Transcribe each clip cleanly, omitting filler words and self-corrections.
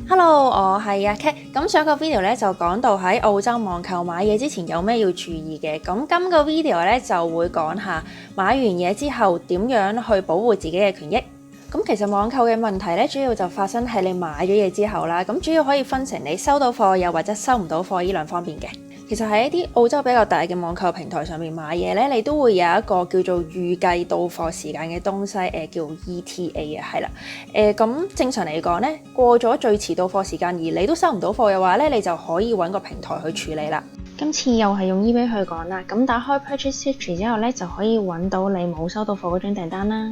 Hello，我係阿 Kat。咁上個 video 咧就講到喺澳洲網購買嘢之前有咩要注意嘅。咁今個 video 咧就會講下買完嘢之後點樣去保護自己嘅權益。咁其實網購嘅問題咧，主要就發生喺你買咗嘢之後啦。咁主要可以分成你收到貨又或者收唔到貨呢兩方面嘅。其實喺一啲澳洲比較大嘅網購平台上面買嘢咧，你都會有一個叫做預計到貨時間嘅東西，叫 ETA 啊，係啦。咁正常嚟講咧，過咗最遲到貨時間而你都收唔到貨嘅話咧，你就可以揾個平台去處理啦。今次又係用 eBay 去講啦，咁打開 Purchase History 之後咧，就可以揾到你冇收到貨嗰張訂單啦。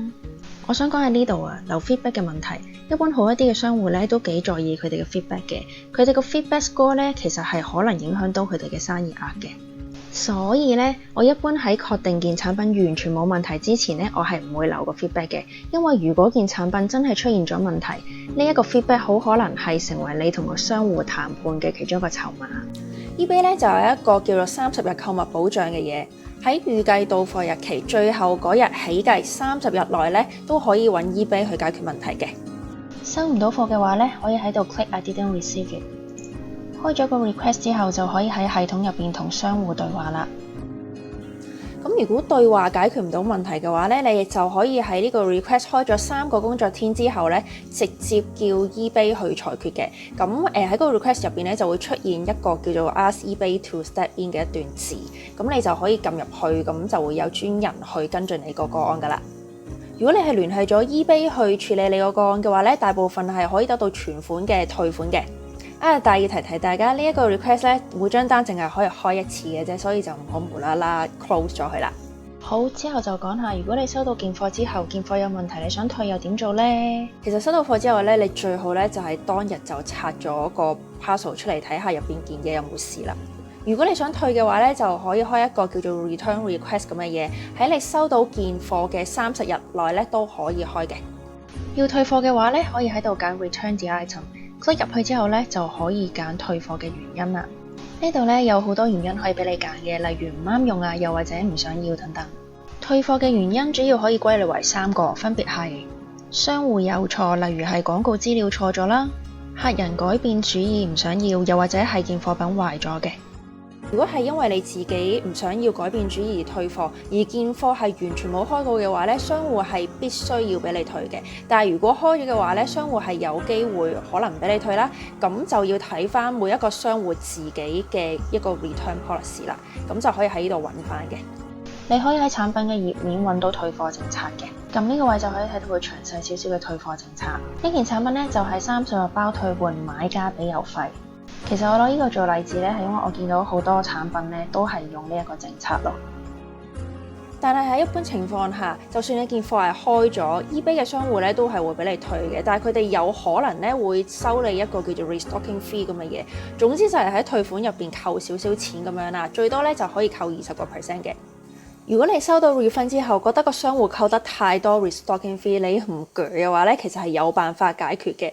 我想講喺呢度留 feedback 嘅問題，一般好一啲嘅商戶咧都幾在意佢哋嘅 feedback 嘅，佢哋個 feedback score 咧其實係可能影響到佢哋嘅生意額嘅。所以咧，我一般喺確定件產品完全冇問題之前咧，我係唔會留個 feedback 嘅，因為如果件產品真係出現咗問題，呢一個 feedback 好可能係成為你同個商戶談判嘅其中一個籌碼。eBay 咧就有一個叫做30日購物保障嘅嘢，喺預計到貨日期最後嗰日起計30日內咧都可以揾 eBay 去解決問題嘅。收唔到貨嘅話咧，可以喺度 click I didn't receive it。開咗個 request 之後，就可以喺系統入邊同商戶對話啦。咁如果對話解決唔到問題嘅話咧，你就可以喺呢個 request 開咗3個工作天之後咧，直接叫 eBay 去裁決嘅。咁喺個 request 入邊咧就會出現一個叫做 Ask eBay to step in 嘅一段字，咁你就可以撳入去，咁就會有專人去跟進你個個案噶啦。如果你係聯繫咗 eBay 去處理你個個案嘅話咧，大部分係可以得到全款嘅退款嘅。但係要提大家，呢一個 request 咧，每張單淨係可以開一次嘅啫，所以就唔好無啦啦 close 咗佢啦。好，之後就講下，如果你收到件貨之後，件貨有問題，你想退又點做呢？其實收到貨之後咧，你最好咧就係當日就拆咗個 parcel 出嚟睇下入邊件嘢有冇事啦。如果你想退嘅話咧，就可以開一個叫做 return request 咁嘅嘢，喺你收到件貨嘅30日內咧都可以開嘅。要退貨嘅話咧，可以喺度揀 return the item。click 入去之後咧，就可以揀退貨嘅原因啦。呢度咧有好多原因可以俾你揀嘅，例如唔啱用啊，又或者唔想要等等。退貨嘅原因主要可以歸類為3個，分別係商戶有錯，例如係廣告資料錯咗啦；客人改變主意唔想要，又或者係件貨品壞咗嘅。如果係因為你自己唔想要改變主意而退貨，而件貨係完全冇開過嘅話咧，商戶係必須要俾你退嘅。但係如果開咗嘅話咧，商戶係有機會可能唔俾你退啦。咁就要睇翻每一個商戶自己嘅一個 return policy 啦。咁就可以喺呢度揾翻嘅。你可以喺產品嘅頁面揾到退貨政策嘅。撳呢個位就可以睇到佢詳細少少嘅退貨政策。呢件產品咧就係30日包退換，買家俾郵費。其實我攞呢個做例子咧，係因為我見到好多產品咧都係用呢一個政策咯。但係喺一般情況下，就算你件貨係開咗 eBay 嘅商戶咧都係會俾你退嘅，但係佢哋有可能咧會收你一個叫做 restocking fee 咁嘅嘢。總之就係喺退款入邊扣少少錢咁樣啦，最多咧就可以扣20%嘅。如果你收到 refund 之後覺得個商戶扣得太多 restocking fee， 你唔鋸嘅話咧，其實係有辦法解決嘅。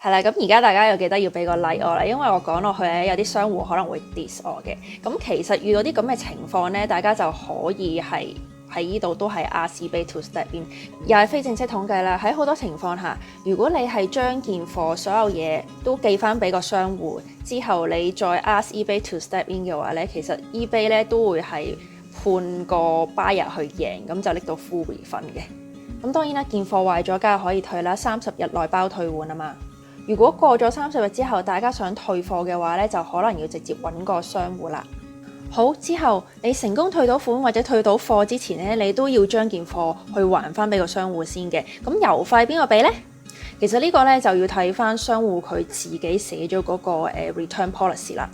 係啦，咁而家大家又記得要俾個 like 我啦，因為我講落去咧，有啲商戶可能會 diss 我嘅。咁其實遇到啲咁嘅情況咧，大家就可以係喺呢度都係 ask eBay to step in， 又係非正式統計啦。喺好多情況下，如果你係將件貨所有嘢都寄翻俾個商戶之後，你再 ask eBay to step in 嘅話咧，其實 eBay 咧都會係判個 buyer 去贏，咁就拎到 full refund 嘅。咁當然啦，件貨壞咗梗係可以退啦，30日內包退換啊嘛。如果過咗30日之後，大家想退貨嘅話咧，就可能要直接揾個商戶啦。好，之後你成功退到款或者退到貨之前咧，你都要將件貨去還翻俾個商戶先嘅。咁郵費邊個俾呢？其實呢個咧就要睇翻商戶佢自己寫咗嗰個return policy 啦。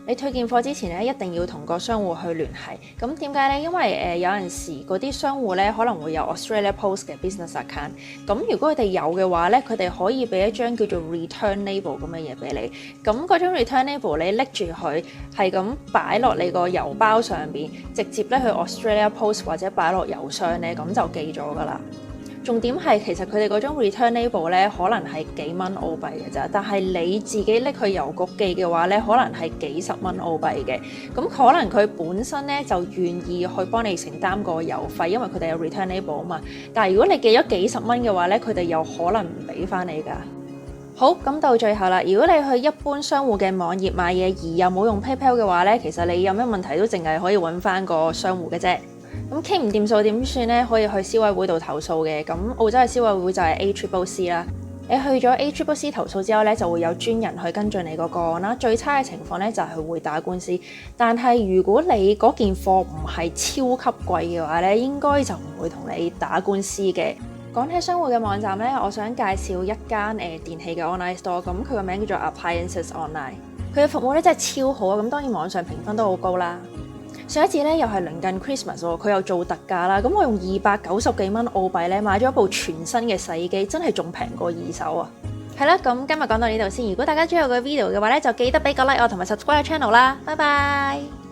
你退件貨之前咧，一定要同個商戶去聯繫。咁點解呢？因為有陣時嗰啲商戶咧可能會有 Australia Post 嘅 business account。咁如果佢哋有嘅話咧，佢哋可以俾一張叫做 return label 咁嘅嘢俾你。咁嗰張 return label 你拎住佢，係咁擺落你個郵包上邊，直接咧去 Australia Post 或者擺落郵箱咧，咁就寄咗㗎啦。重點係其實佢哋嗰種 return label 咧，可能係幾蚊澳幣嘅咋，但係你自己拎去郵局寄嘅話咧，可能係幾十蚊澳幣嘅。咁可能佢本身咧就願意去幫你承擔個郵費，因為佢哋有 return label 啊嘛。但係如果你寄咗幾十蚊嘅話咧，佢哋又可能唔俾翻你㗎。好，咁到最後啦，如果你去一般商戶嘅網頁買嘢而又冇用 PayPal 嘅話呢，其實你有咩問題都淨係可以揾翻個商戶嘅啫。咁傾唔掂數點算呢？可以去消委會度投訴嘅。咁澳洲嘅消委會就係 ACCC 啦。你去咗 ACCC 投訴之後呢，就會有專人去跟進你個個案啦。最差嘅情況呢，就係會打官司。但係如果你嗰件貨唔係超級貴嘅話呢，應該就唔會同你打官司嘅。講起商戶嘅網站呢，我想介紹一間電器嘅 online store，咁佢個名叫做 Appliances Online。佢嘅服務呢真係超好啊！咁當然網上評分都好高啦。上一次呢又係鄰近 Christmas 喎，佢又做特價啦。咁我用290幾蚊澳幣呢買咗一部全新嘅洗衣機，真係仲平過二手啊！係啦，咁今日講到呢度先。如果大家中意我嘅 video 嘅話呢，就記得俾個 like 我同埋 subscribe channel 啦。拜拜。